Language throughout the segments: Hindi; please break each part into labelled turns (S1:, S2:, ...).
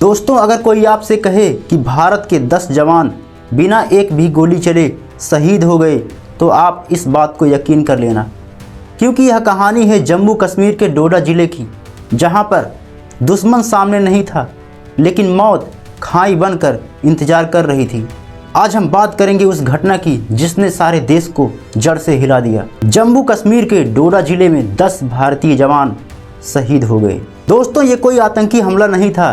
S1: दोस्तों, अगर कोई आपसे कहे कि भारत के 10 जवान बिना एक भी गोली चले शहीद हो गए तो आप इस बात को यकीन कर लेना, क्योंकि यह कहानी है जम्मू कश्मीर के डोडा ज़िले की, जहां पर दुश्मन सामने नहीं था लेकिन मौत खाई बनकर इंतजार कर रही थी। आज हम बात करेंगे उस घटना की जिसने सारे देश को जड़ से हिला दिया। जम्मू कश्मीर के डोडा ज़िले में 10 भारतीय जवान शहीद हो गए। दोस्तों, ये कोई आतंकी हमला नहीं था,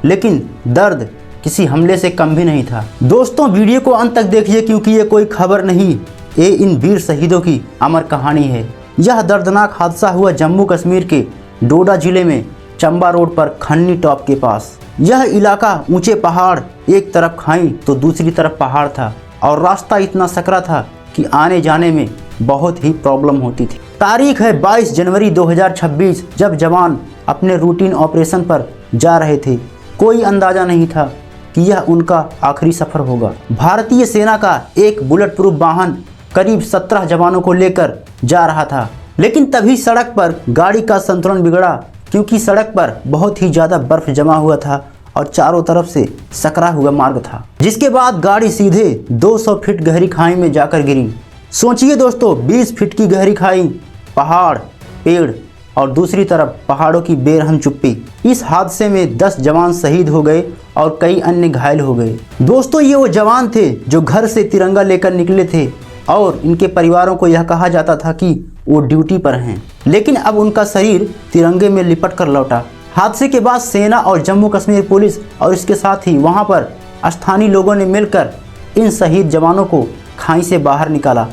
S1: लेकिन दर्द किसी हमले से कम भी नहीं था। दोस्तों, वीडियो को अंत तक देखिए, क्योंकि ये कोई खबर नहीं, ये इन वीर शहीदों की अमर कहानी है। यह दर्दनाक हादसा हुआ जम्मू कश्मीर के डोडा ज़िले में चंबा रोड पर खन्नी टॉप के पास। यह इलाका ऊंचे पहाड़, एक तरफ खाई तो दूसरी तरफ पहाड़ था और रास्ता इतना सकरा था कि आने जाने में बहुत ही प्रॉब्लम होती थी। तारीख है 22 जनवरी 2026, जब जवान अपने रूटीन ऑपरेशन पर जा रहे थे। कोई अंदाजा नहीं था कि यह उनका आखिरी सफर होगा। भारतीय सेना का एक बुलेट प्रूफ वाहन करीब 17 जवानों को लेकर जा रहा था, लेकिन तभी सड़क पर गाड़ी का संतुलन बिगड़ा, क्योंकि सड़क पर बहुत ही ज़्यादा बर्फ जमा हुआ था और चारों तरफ से सकरा हुआ मार्ग था, जिसके बाद गाड़ी सीधे 200 फीट गहरी खाई में जाकर गिरी। सोचिए दोस्तों, 20 फीट की गहरी खाई, पहाड़, पेड़ और दूसरी तरफ पहाड़ों की बेरहम चुप्पी। इस हादसे में 10 जवान शहीद हो गए और कई अन्य घायल हो गए। दोस्तों, ये वो जवान थे जो घर से तिरंगा लेकर निकले थे और इनके परिवारों को यह कहा जाता था कि वो ड्यूटी पर हैं, लेकिन अब उनका शरीर तिरंगे में लिपट कर लौटा। हादसे के बाद सेना और जम्मू कश्मीर पुलिस और इसके साथ ही वहाँ पर स्थानीय लोगों ने मिलकर इन शहीद जवानों को खाई से बाहर निकाला,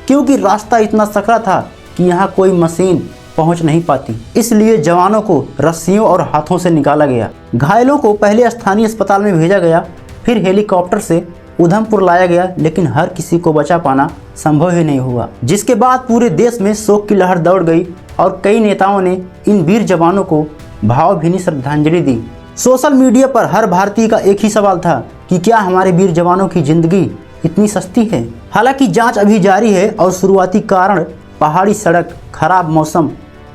S1: क्योंकि रास्ता इतना सकरा था कि यहाँ कोई मशीन पहुंच नहीं पाती। इसलिए जवानों को रस्सियों और हाथों से निकाला गया। घायलों को पहले स्थानीय अस्पताल में भेजा गया, फिर हेलीकॉप्टर से उधमपुर लाया गया, लेकिन हर किसी को बचा पाना संभव ही नहीं हुआ। जिसके बाद पूरे देश में शोक की लहर दौड़ गई और कई नेताओं ने इन वीर जवानों को भावभीनी श्रद्धांजलि दी। सोशल मीडिया पर हर भारतीय का एक ही सवाल था कि क्या हमारे वीर जवानों की जिंदगी इतनी सस्ती है? हालांकि जांच अभी जारी है और शुरुआती कारण पहाड़ी सड़क, खराब मौसम,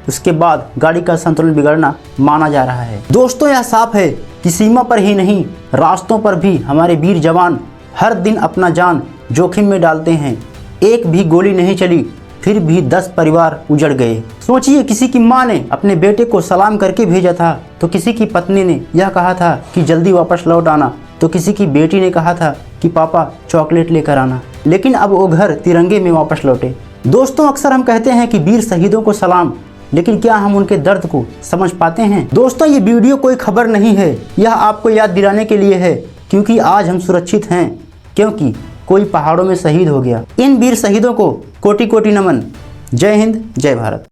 S1: उसके बाद गाड़ी का संतुलन बिगड़ना माना जा रहा है। दोस्तों, यह साफ है कि सीमा पर ही नहीं, रास्तों पर भी हमारे वीर जवान हर दिन अपना जान जोखिम में डालते हैं। एक भी गोली नहीं चली, फिर भी 10 परिवार उजड़ गए। सोचिए, किसी की माँ ने अपने बेटे को सलाम करके भेजा था, तो किसी की पत्नी ने यह कहा था कि जल्दी वापस लौट आना, तो किसी की बेटी ने कहा था कि पापा चॉकलेट लेकर आना, लेकिन अब वो घर तिरंगे में वापस लौटे। दोस्तों, अक्सर हम कहते हैं कि वीर शहीदों को सलाम, लेकिन क्या हम उनके दर्द को समझ पाते हैं? दोस्तों, ये वीडियो कोई खबर नहीं है, यह आपको याद दिलाने के लिए है, क्योंकि आज हम सुरक्षित हैं, क्योंकि कोई पहाड़ों में शहीद हो गया। इन वीर शहीदों को कोटि कोटि नमन। जय हिंद, जय भारत।